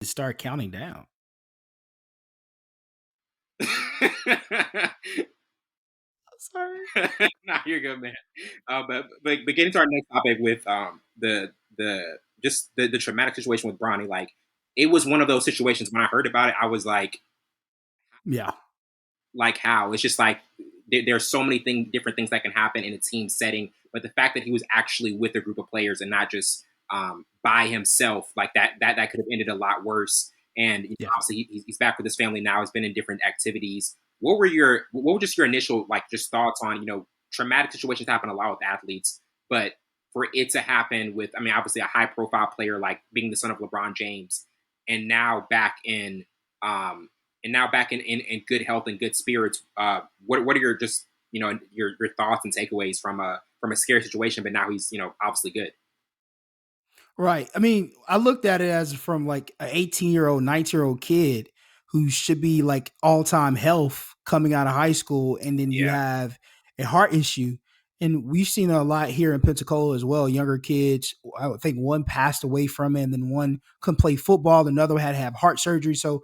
start counting down. Sorry. Nah, you're good, man. But getting to our next topic with the traumatic situation with Bronny, like it was one of those situations when I heard about it, I was Yeah. like how it's just like there's so many different things that can happen in a team setting, but the fact that he was actually with a group of players and not just by himself, like that could have ended a lot worse. And Yeah. obviously he's back with his family now. He's been in different activities. What were just your initial like just thoughts on traumatic situations happen a lot with athletes, but for it to happen with, I mean, obviously a high profile player like being the son of LeBron James, and now back in um, in good health and good spirits. What are your just your thoughts and takeaways from a scary situation? But now he's obviously good. Right. I mean, I looked at it as from like an 18-year-old, 19-year-old kid who should be like all-time health coming out of high school, and then you Yeah, have a heart issue. And we've seen a lot here in Pensacola as well. Younger kids, I would think one passed away from it, and then one couldn't play football. Another had to have heart surgery. So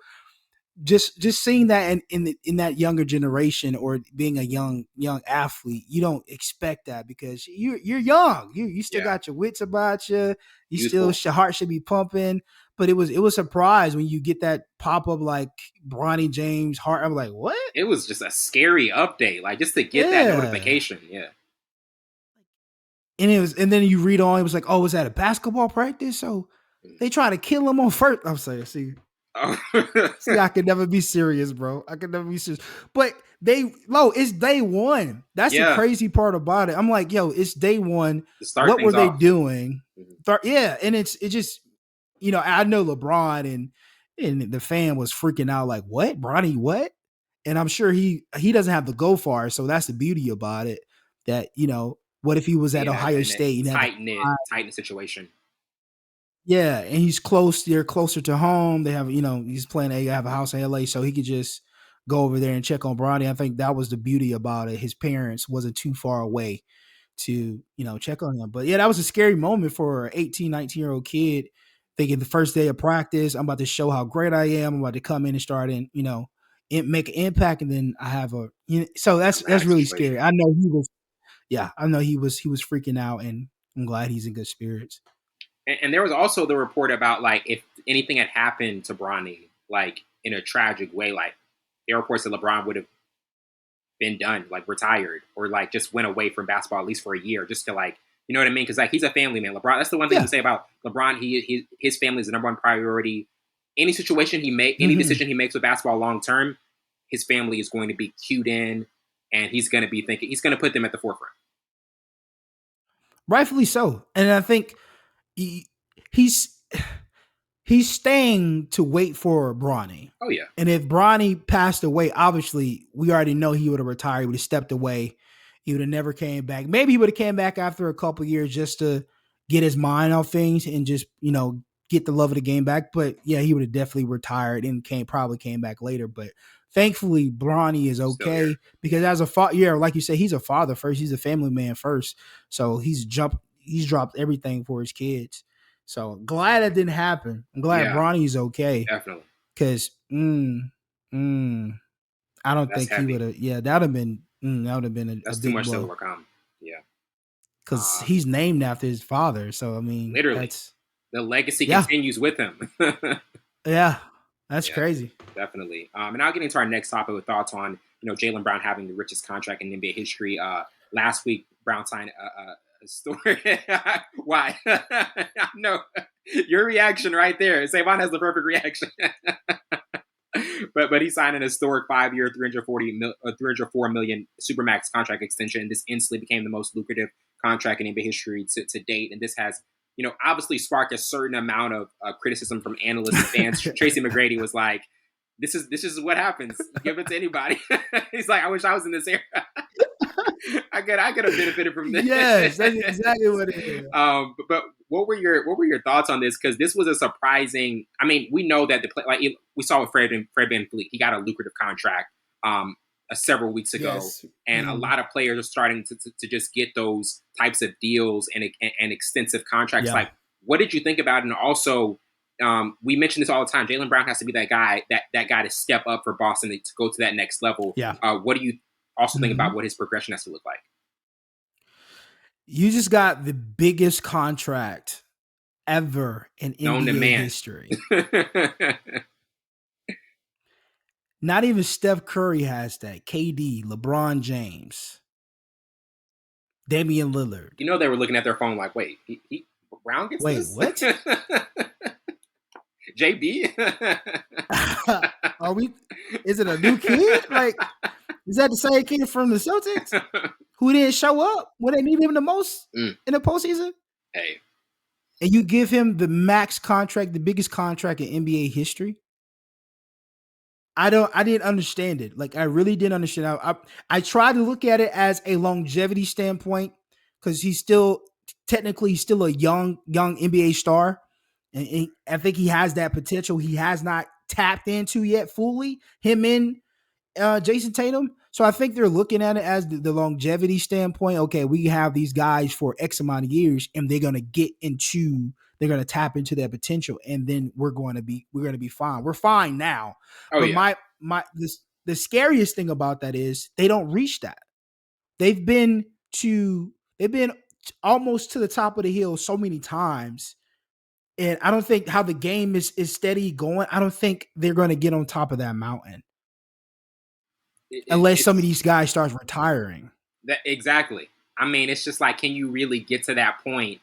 just seeing that in that younger generation, or being a young athlete, you don't expect that because you're young. You still yeah, got your wits about you. You still, youthful. your heart should be pumping. But it was a surprise when you get that pop up like Bronny James heart. I'm like, what? It was just a scary update, like just to get that Yeah. notification. Yeah, And then you read on. It was like, oh, was that a basketball practice? So they try to kill him on first. I'm saying, oh. see, I could never be serious, bro. I could never be serious. But it's day one. That's the Yeah, crazy part about it. I'm like, yo, it's day one. to start What were things they off. doing? Mhm. Yeah, and it just, I know LeBron and the fan was freaking out, like, what? Bronny, what? And I'm sure he doesn't have to go far. So that's the beauty about it. That, what if he was at Being Ohio in a State and had to, tight knit situation. yeah, and he's close. They're closer to home. They have, he's playing. They have a house in LA, so he could just go over there and check on Bronny. I think that was the beauty about it. His parents wasn't too far away to, check on him. But yeah, that was a scary moment for an 18, 19-year-old kid, thinking the first day of practice, I'm about to show how great I am. I'm about to come in and start and, make an impact, and then I have so that's Dramatic really scary. situation. I know he was, yeah, I know he was freaking out, and I'm glad he's in good spirits. And there was also the report about like if anything had happened to Bronny, like in a tragic way, like there were reports that LeBron would have been done, like retired, or like just went away from basketball at least for a year, just to like, you know what I mean? Because like he's a family man. LeBron. That's the one thing Yeah. to say about LeBron. His family is the number one priority. Any Hmm. decision he makes with basketball long term, his family is going to be cued in, and he's going to be thinking he's going to put them at the forefront. Rightfully so. And I think he, he's he's staying to wait for Bronny. Oh yeah, And if Bronny passed away, obviously we already know he would have retired. He would have stepped away. He would have never came back. Maybe he would have came back after a couple years just to get his mind off things and just, get the love of the game back. But yeah, he would have definitely retired and probably came back later. But thankfully, Bronny is still here. okay because as a father, yeah, like you said, he's a father first. He's a family man first. So he's dropped everything for his kids. So glad that didn't happen. I'm glad Yeah, Bronny's okay definitely. because mm, I don't That's think he would heavy. have. Yeah, that would have been a That's too big much to blow overcome. Yeah. because Um, he's named after his father. So I mean, Literally, that's the legacy yeah, continues with him. yeah, that's Yeah, crazy. definitely. And I'll get into our next topic with thoughts on Jaylen Brown having the richest contract in NBA history. Last week, Brown signed a story. Why? No, your reaction right there. Savon has the perfect reaction. But he signed an historic 5-year, 304 million supermax contract extension. This instantly became the most lucrative contract in NBA history to date, and this has obviously sparked a certain amount of criticism from analysts and fans. Tracy McGrady was like, "This is what happens. You give it to anybody." He's like, "I wish I was in this era. I could have benefited from this." Yes, that's exactly what it is. But what were your thoughts on this? Because this was a surprising. I mean, we know that we saw with Fred VanVleet, he got a lucrative contract several weeks ago, Yes, and a and lot of players are starting to just get those types of deals and extensive contracts. yeah. Like, what did you think about it? And also, We mention this all the time. Jaylen Brown has to be that guy, that guy to step up for Boston to go to that next level. Yeah. What do you also think Mhm. about what his progression has to look like? You just got the biggest contract ever in Known to NBA man. history. Not even Steph Curry has that. KD, LeBron James, Damian Lillard. You know they were looking at their phone like, wait, Brown gets Wait, this? what? JB? Are we? Is it a new kid? Like, is that the same kid from the Celtics who didn't show up when they needed him the most Mm. in the postseason? Hey, And you give him the max contract, the biggest contract in NBA history? I didn't understand it. Like I really didn't understand. I tried to look at it as a longevity standpoint because he's still technically he's still a young NBA star, and I think he has that potential. He has not tapped into yet fully. Him and Jason Tatum. So I think they're looking at it as the longevity standpoint. Okay, we have these guys for X amount of years, and they're gonna tap into their potential, and then we're gonna be fine. We're fine now. oh But yeah, the scariest thing about that is they don't reach that. They've been they've been almost to the top of the hill so many times. And I don't think how the game is steady going. I don't think they're going to get on top of that mountain unless some of it's these guys start retiring. that exactly. I mean, it's just like, can you really get to that point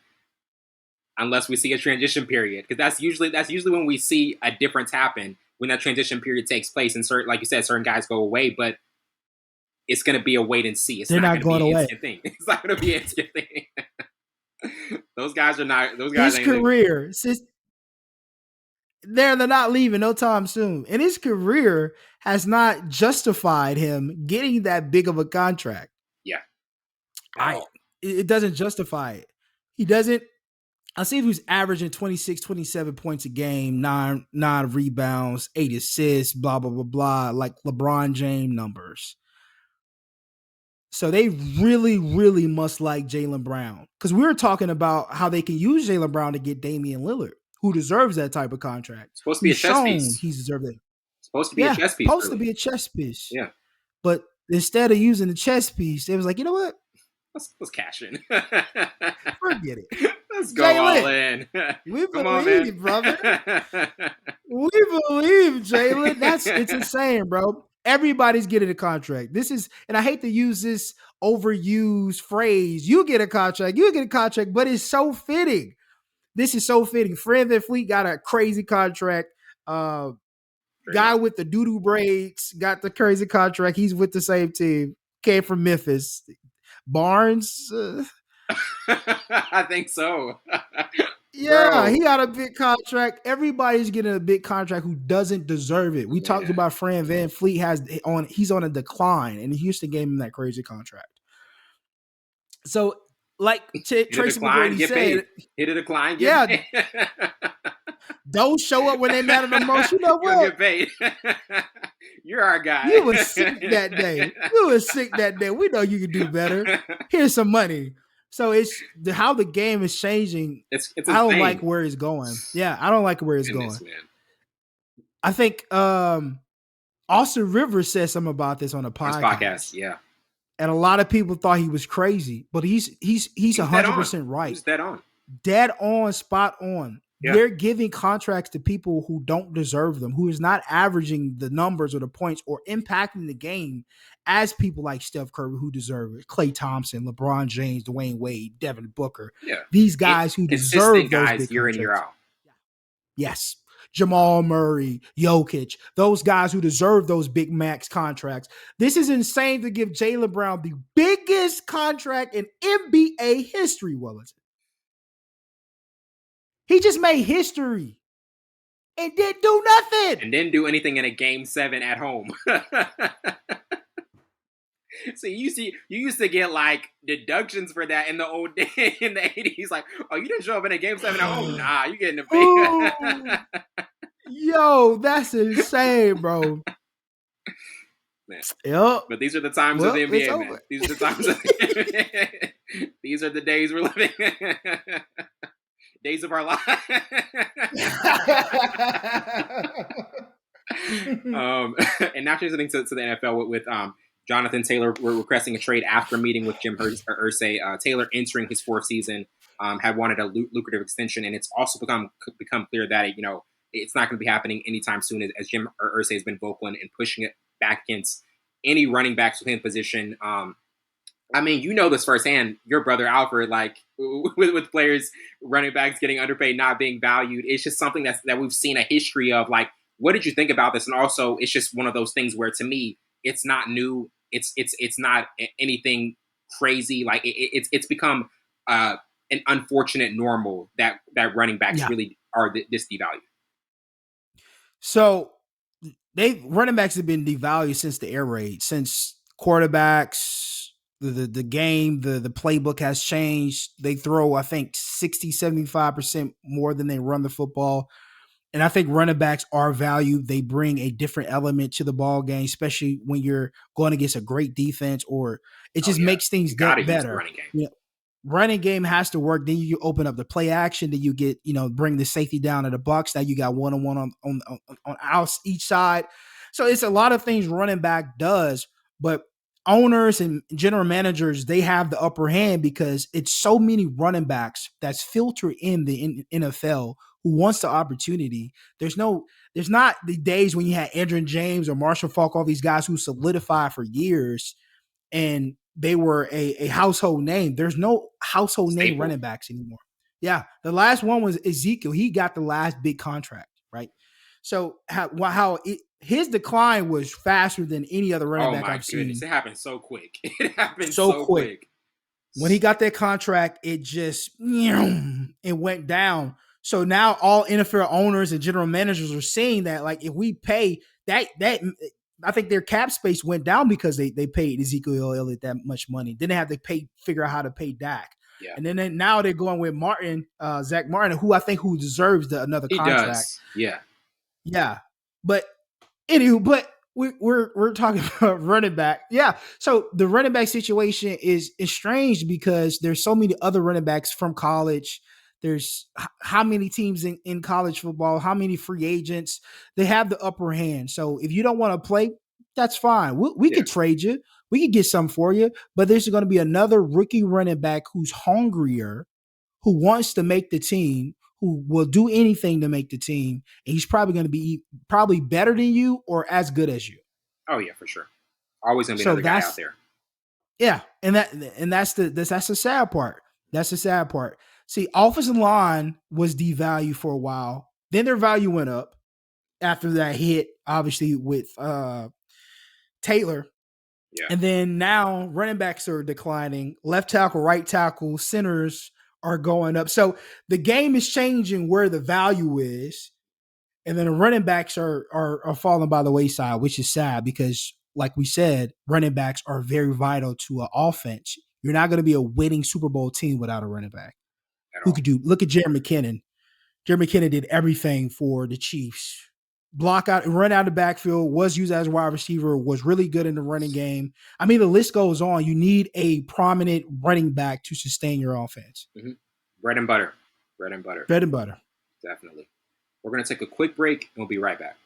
unless we see a transition period? Because that's usually when we see a difference happen when that transition period takes place. And certain, like you said, certain guys go away, but it's going to be a wait and see. It's They're not not going to be going an away. instant thing. It's not going to be an instant thing. Those guys are not. Those guys His ain't leaving. career, since they're not leaving no time soon, and his career has not justified him getting that big of a contract. Yeah, at I all. it doesn't justify it. He doesn't. I see if he's averaging 26, 27 points a game, nine rebounds, 8 assists, blah, blah, blah, blah, like LeBron James numbers. So they really, really must like Jaylen Brown. Because we were talking about how they can use Jaylen Brown to get Damian Lillard, who deserves that type of contract, Supposed to be a who's chess shown piece. he's deserved it. Supposed to be a Yeah, chess piece, supposed to really. be a chess piece. Yeah. But instead of using the chess piece, they was like, you know what? Let's cash in. Forget it. Let's go all Jaylen, in. we Come on, man. believe, brother. We believe, Jaylen. It's insane, bro. Everybody's getting a contract. This is, and I hate to use this overused phrase. You get a contract, but it's so fitting. This is so fitting. Fred VanVleet got a crazy contract. Guy with the doo-doo braids got the crazy contract. He's with the same team. Came from Memphis. Barnes, I think so. yeah, Bro. he got a big contract. Everybody's getting a big contract who doesn't deserve it. We talked Man. about Fran VanVleet he's on a decline, and Houston gave him that crazy contract. So, like Hit a Tracy decline, McGrady get said, paid. Hit a decline, get yeah, paid. don't show up when they matter the most. You know You'll what? get paid. You're our guy. You were sick that day. We know you can do better. Here's some money. So how the game is changing. It's I don't like insane. where it's going. Yeah, I don't like where it's going. Goodness, man. I think Austin Rivers said something about this on a On his podcast, yeah. and a lot of people thought he was crazy, but he's dead on. 100% right. He's dead on. Dead on, spot on. Yeah. They're giving contracts to people who don't deserve them, who is not averaging the numbers or the points or impacting the game as people like Steph Curry who deserve it, Klay Thompson, LeBron James, Dwayne Wade, Devin Booker. Yeah. These guys who deserve those guys big year contracts. in, year out. Yes. Jamal Murray, Jokic, those guys who deserve those big max contracts. This is insane to give Jaylen Brown the biggest contract in NBA history, Wellington. He just made history and didn't do nothing. And didn't do anything in a game 7 at home. So you used to get like deductions for that in the old day in the 80s. Like, oh, you didn't show up in a game 7 at home. Nah, you getting a big. Yo, that's insane, bro. Man. Yep. But these are the times of the NBA, man. These are the times of the NBA. These are the days we're living. Days of our lives. And now transitioning to the NFL with Jonathan Taylor, we're requesting a trade after meeting with Jim Irsay. Taylor, entering his fourth season, had wanted a lucrative extension, and it's also become clear that it's not going to be happening anytime soon, as Jim Irsay has been vocal and pushing it back against any running backs within position. I mean, you know this firsthand. Your brother Alfred, like with players, running backs getting underpaid, not being valued. It's just something that we've seen a history of. Like, what did you think about this? And also, it's just one of those things where, to me, it's not new. It's not anything crazy. Like it's become an unfortunate normal that running backs Yeah. really are this devalued. So running backs have been devalued since the air raid, since quarterbacks, the game, the playbook has changed. They throw, I think, 60-75% more than they run the football. And I think running backs are valued. They bring a different element to the ball game, especially when you're going against a great defense, or it Oh just yeah, makes things you got to use the better. running game. You know, running game has to work. Then you open up the play action. Then you get, bring the safety down to the box. Now you got one-on-one on each side. So it's a lot of things running back does, but owners and general managers, they have the upper hand because it's so many running backs that's filtered in the NFL who wants the opportunity. There's not the days when you had Andrew James or Marshall Faulk, all these guys who solidified for years and they were a household name. There's no household name Staple. running backs anymore. Yeah, the last one was Ezekiel. He got the last big contract, right? So his decline was faster than any other running Oh back my I've goodness, seen. it happened so quick. It happened So so quick. quick. When he got that contract, it just it went down. So now all NFL owners and general managers are seeing that, like, if we pay that I think their cap space went down because they paid Ezekiel Elliott that much money. Then they have to figure out how to pay Dak. Yeah, And then now they're going with Zach Martin, who deserves another he contract. does. Yeah. Yeah, but anywho, but we're talking about running back. Yeah. So the running back situation is strange because there's so many other running backs from college. There's how many teams in college football, how many free agents, they have the upper hand. So if you don't want to play, that's fine. We Yeah. could trade you. We could get some for you, but there's going to be another rookie running back who's hungrier, who wants to make the team, who will do anything to make the team, and he's probably going to be probably better than you or as good as you. Oh yeah, for sure. Always gonna be So another guy out that's there. yeah, and that's the sad part. That's the sad part. See, offensive line was devalued for a while. Then their value went up after that hit, obviously with Taylor. Yeah. And then now running backs are declining. Left tackle, right tackle, centers are going up. So the game is changing where the value is. And then the running backs are falling by the wayside, which is sad because, like we said, running backs are very vital to an offense. You're not going to be a winning Super Bowl team without a running back. At Who all. could do? Look at Jerry McKinnon. Jerry McKinnon did everything for the Chiefs. Block out, run out of the backfield, was used as a wide receiver, was really good in the running game. I mean, the list goes on. You need a prominent running back to sustain your offense. Mm-hmm. Bread and butter. Bread and butter. Bread and butter. Definitely. We're gonna take a quick break and we'll be right back.